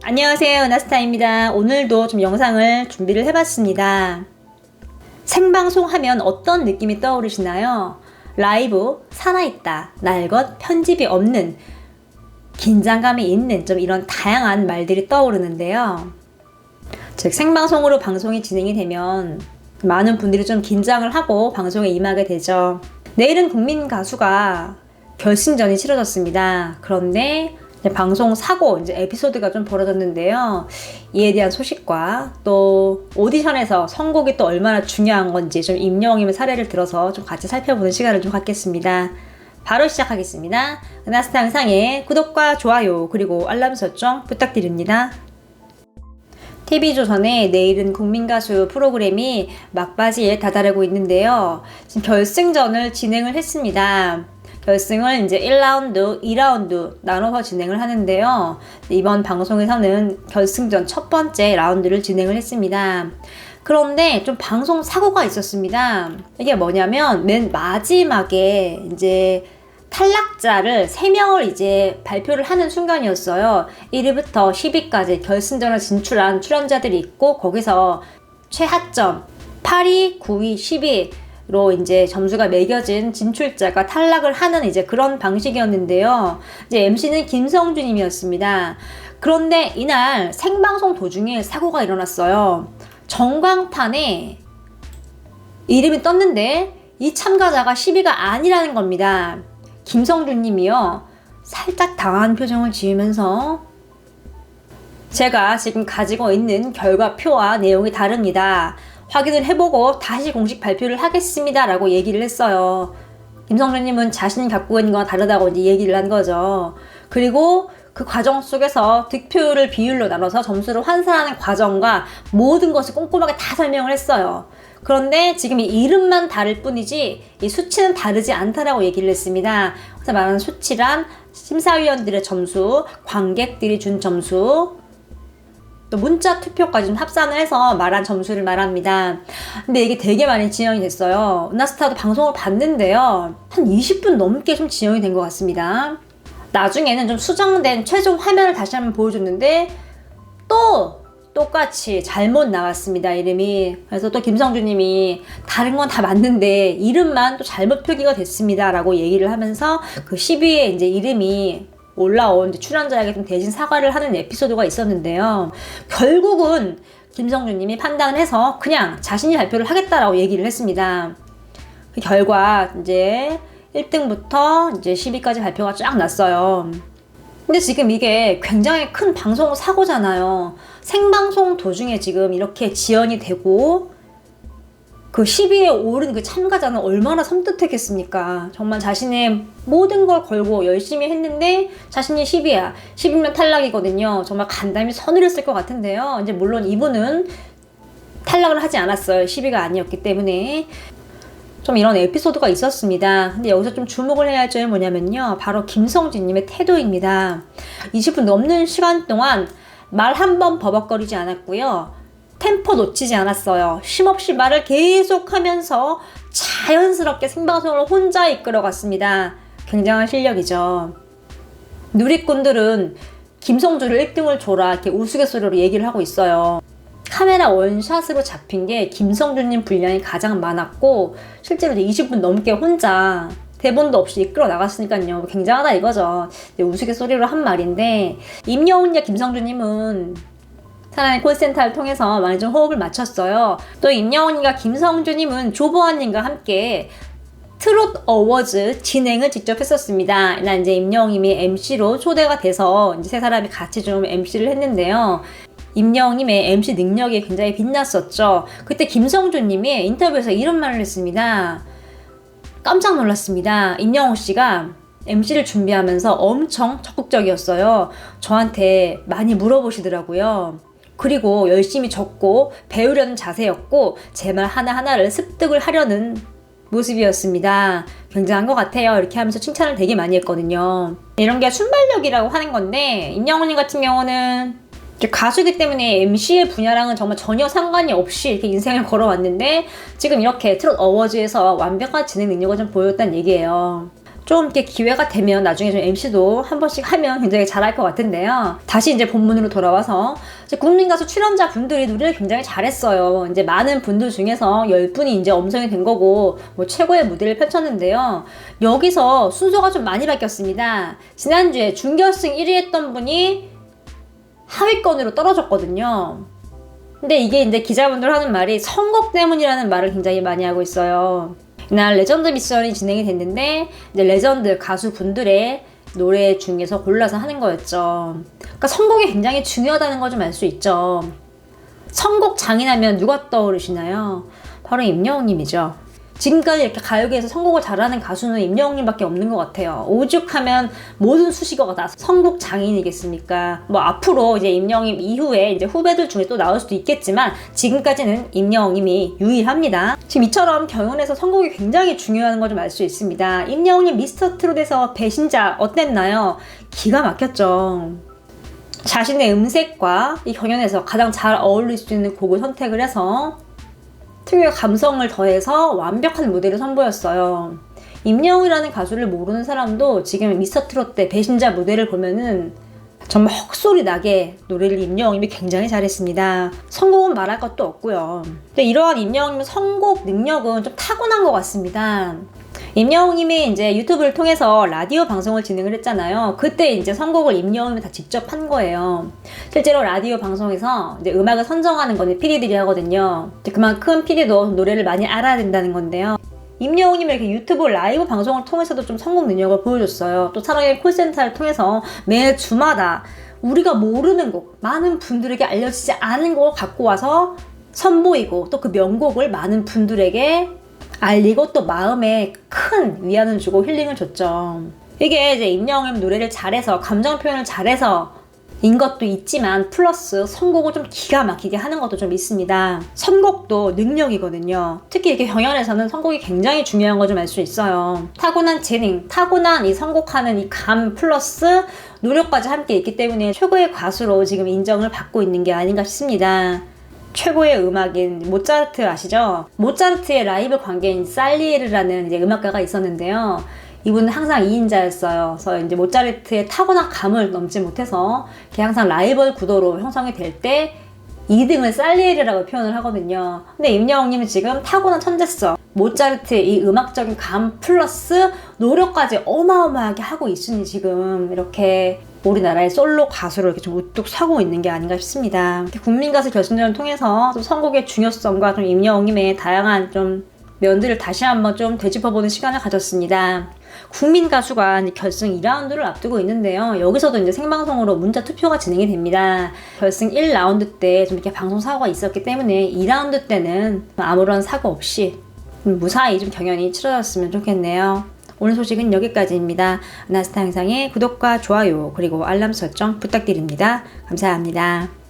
안녕하세요, 은하스타입니다. 오늘도 좀 영상을 준비를 해봤습니다. 생방송 하면 어떤 느낌이 떠오르시나요? 라이브, 살아있다, 날 것, 편집이 없는, 긴장감이 있는 좀 이런 다양한 말들이 떠오르는데요. 즉 생방송으로 방송이 진행이 되면 많은 분들이 좀 긴장을 하고 방송에 임하게 되죠. 내일은 국민 가수가 결승전이 치러졌습니다. 그런데 방송 사고 에피소드가 좀 벌어졌는데요. 이에 대한 소식과 또 오디션에서 선곡이 또 얼마나 중요한 건지 좀 임영웅의 사례를 들어서 좀 같이 살펴보는 시간을 좀 갖겠습니다. 바로 시작하겠습니다. 은하스타 영상에 구독과 좋아요 그리고 알람 설정 부탁드립니다. TV조선의 내일은 국민가수 프로그램이 막바지에 다다르고 있는데요. 지금 결승전을 진행을 했습니다. 결승을 이제 1라운드, 2라운드 나눠서 진행을 하는데요. 이번 방송에서는 결승전 첫 번째 라운드를 진행을 했습니다. 그런데 좀 방송 사고가 있었습니다. 이게 뭐냐면 맨 마지막에 이제 탈락자를 3명을 이제 발표를 하는 순간이었어요. 1위부터 10위까지 결승전을 진출한 출연자들이 있고 거기서 최하점 8위, 9위, 10위로 이제 점수가 매겨진 진출자가 탈락을 하는 이제 그런 방식이었는데요. 이제 MC는 김성준님이었습니다. 그런데 이날 생방송 도중에 사고가 일어났어요. 전광판에 이름이 떴는데 이 참가자가 10위가 아니라는 겁니다. 김성준 님이요. 살짝 당한 표정을 지으면서 제가 지금 가지고 있는 결과표와 내용이 다릅니다. 확인을 해보고 다시 공식 발표를 하겠습니다. 라고 얘기를 했어요. 김성준 님은 자신이 갖고 있는 거와 다르다고 이제 얘기를 한 거죠. 그리고 그 과정 속에서 득표율을 비율로 나눠서 점수를 환산하는 과정과 모든 것을 꼼꼼하게 다 설명을 했어요. 그런데 지금 이 이름만 다를 뿐이지 이 수치는 다르지 않다라고 얘기를 했습니다. 그래서 말하는 수치란 심사위원들의 점수, 관객들이 준 점수, 또 문자 투표까지 좀 합산을 해서 말한 점수를 말합니다. 근데 이게 되게 많이 지연이 됐어요. 은하스타도 방송을 봤는데요. 한 20분 넘게 좀 지연이 된 것 같습니다. 나중에는 좀 수정된 최종 화면을 다시 한번 보여줬는데 또 똑같이 잘못 나왔습니다. 이름이. 그래서 또 김성준님이 다른 건 다 맞는데 이름만 또 잘못 표기가 됐습니다. 라고 얘기를 하면서 그 10위에 이제 이름이 올라온 출연자에게 좀 대신 사과를 하는 에피소드가 있었는데요. 결국은 김성준님이 판단을 해서 그냥 자신이 발표를 하겠다라고 얘기를 했습니다. 그 결과 이제 1등부터 이제 10위까지 발표가 쫙 났어요. 근데 지금 이게 굉장히 큰 방송 사고잖아요. 생방송 도중에 지금 이렇게 지연이 되고 그 10위에 오른 그 참가자는 얼마나 섬뜩했겠습니까? 정말 자신의 모든 걸 걸고 열심히 했는데 자신이 10위야. 10위면 탈락이거든요. 정말 간담이 서늘했을 것 같은데요. 이제 물론 이분은 탈락을 하지 않았어요. 10위가 아니었기 때문에. 좀 이런 에피소드가 있었습니다. 근데 여기서 좀 주목을 해야 할 점이 뭐냐면요. 바로 김성진님의 태도입니다. 20분 넘는 시간 동안 말 한 번 버벅거리지 않았고요. 템포 놓치지 않았어요. 쉼없이 말을 계속하면서 자연스럽게 생방송을 혼자 이끌어갔습니다. 굉장한 실력이죠. 누리꾼들은 김성준을 1등을 줘라 이렇게 우스갯소리로 얘기를 하고 있어요. 카메라 원샷으로 잡힌 게 김성준님 분량이 가장 많았고 실제로 20분 넘게 혼자 대본도 없이 이끌어 나갔으니까요. 굉장하다 이거죠. 우스갯소리로 한 말인데 임영웅과 김성준님은 사랑의 콜센터를 통해서 많이 좀 호흡을 맞췄어요. 또 임영웅과 김성준님은 조보아님과 함께 트롯 어워즈 진행을 직접 했었습니다. 이날 이제 임영웅님이 MC로 초대가 돼서 이제 세 사람이 같이 좀 MC를 했는데요. 임영웅님의 MC 능력이 굉장히 빛났었죠. 그때 김성준님이 인터뷰에서 이런 말을 했습니다. 깜짝 놀랐습니다. 임영웅 씨가 MC를 준비하면서 엄청 적극적이었어요. 저한테 많이 물어보시더라고요. 그리고 열심히 적고 배우려는 자세였고 제 말 하나하나를 습득을 하려는 모습이었습니다. 굉장한 것 같아요. 이렇게 하면서 칭찬을 되게 많이 했거든요. 이런 게 순발력이라고 하는 건데 임영웅님 같은 경우는 가수이기 때문에 MC의 분야랑은 정말 전혀 상관이 없이 이렇게 인생을 걸어왔는데 지금 이렇게 트롯 어워즈에서 완벽한 진행 능력을 좀 보여줬다는 얘기예요. 좀 이렇게 기회가 되면 나중에 좀 MC도 한 번씩 하면 굉장히 잘할 것 같은데요. 다시 이제 본문으로 돌아와서 이제 국민가수 출연자 분들이 노래를 굉장히 잘했어요. 이제 많은 분들 중에서 10분이 이제 엄선이 된 거고 뭐 최고의 무대를 펼쳤는데요. 여기서 순서가 좀 많이 바뀌었습니다. 지난주에 준결승 1위 했던 분이 하위권으로 떨어졌거든요. 근데 이게 이제 기자분들 하는 말이 선곡 때문이라는 말을 굉장히 많이 하고 있어요. 이날 레전드 미션이 진행이 됐는데 이제 레전드 가수분들의 노래 중에서 골라서 하는 거였죠. 그러니까 선곡이 굉장히 중요하다는 걸 좀 알 수 있죠. 선곡 장인하면 누가 떠오르시나요? 바로 임영웅님이죠. 지금까지 이렇게 가요계에서 선곡을 잘하는 가수는 임영웅님밖에 없는 것 같아요. 오죽하면 모든 수식어가 다 선곡 장인이겠습니까? 뭐 앞으로 이제 임영웅님 이후에 이제 후배들 중에 또 나올 수도 있겠지만 지금까지는 임영웅님이 유일합니다. 지금 이처럼 경연에서 선곡이 굉장히 중요한 걸 좀 알 수 있습니다. 임영웅님 미스터트롯에서 배신자 어땠나요? 기가 막혔죠. 자신의 음색과 이 경연에서 가장 잘 어울릴 수 있는 곡을 선택을 해서 특유의 감성을 더해서 완벽한 무대를 선보였어요. 임영웅이라는 가수를 모르는 사람도 지금 미스터트롯 때 배신자 무대를 보면은 정말 헉소리 나게 노래를 임영웅님이 굉장히 잘했습니다. 선곡은 말할 것도 없고요. 근데 이러한 임영웅님의 선곡 능력은 좀 타고난 것 같습니다. 임영웅님이 이제 유튜브를 통해서 라디오 방송을 진행을 했잖아요. 그때 이제 선곡을 임영웅님이 다 직접 한 거예요. 실제로 라디오 방송에서 이제 음악을 선정하는 건 PD들이 하거든요. 그만큼 PD도 노래를 많이 알아야 된다는 건데요. 임영웅님이 이렇게 유튜브 라이브 방송을 통해서도 좀 선곡 능력을 보여줬어요. 또 사랑의 콜센터를 통해서 매 주마다 우리가 모르는 곡, 많은 분들에게 알려지지 않은 곡을 갖고 와서 선보이고 또 그 명곡을 많은 분들에게 알리고 또 마음에 큰 위안을 주고 힐링을 줬죠. 이게 이제 임영웅 노래를 잘해서 감정 표현을 잘해서 인 것도 있지만 플러스 선곡을 좀 기가 막히게 하는 것도 좀 있습니다. 선곡도 능력이거든요. 특히 이렇게 경연에서는 선곡이 굉장히 중요한 걸 좀 알 수 있어요. 타고난 재능, 타고난 이 선곡하는 이 감 플러스 노력까지 함께 있기 때문에 최고의 가수로 지금 인정을 받고 있는 게 아닌가 싶습니다. 최고의 음악인 모차르트 아시죠? 모차르트의 라이브 관계인 살리에르라는 이제 음악가가 있었는데요. 이분은 항상 2인자였어요. 그래서 이제 모차르트의 타고난 감을 넘지 못해서 항상 라이벌 구도로 형성이 될 때 2등을 살리에르라고 표현을 하거든요. 근데 임영웅님은 지금 타고난 천재성, 모차르트의 이 음악적인 감 플러스 노력까지 어마어마하게 하고 있으니 지금 이렇게 우리나라의 솔로 가수로 이렇게 좀 우뚝 서고 있는 게 아닌가 싶습니다. 국민가수 결승전을 통해서 좀 선곡의 중요성과 좀 임영웅님의 다양한 좀 면들을 다시 한번 좀 되짚어보는 시간을 가졌습니다. 국민가수가 결승 2라운드를 앞두고 있는데요. 여기서도 이제 생방송으로 문자 투표가 진행이 됩니다. 결승 1라운드 때 좀 이렇게 방송 사고가 있었기 때문에 2라운드 때는 아무런 사고 없이 무사히 좀 경연이 치러졌으면 좋겠네요. 오늘 소식은 여기까지입니다. 아나스타 영상의 구독과 좋아요 그리고 알람 설정 부탁드립니다. 감사합니다.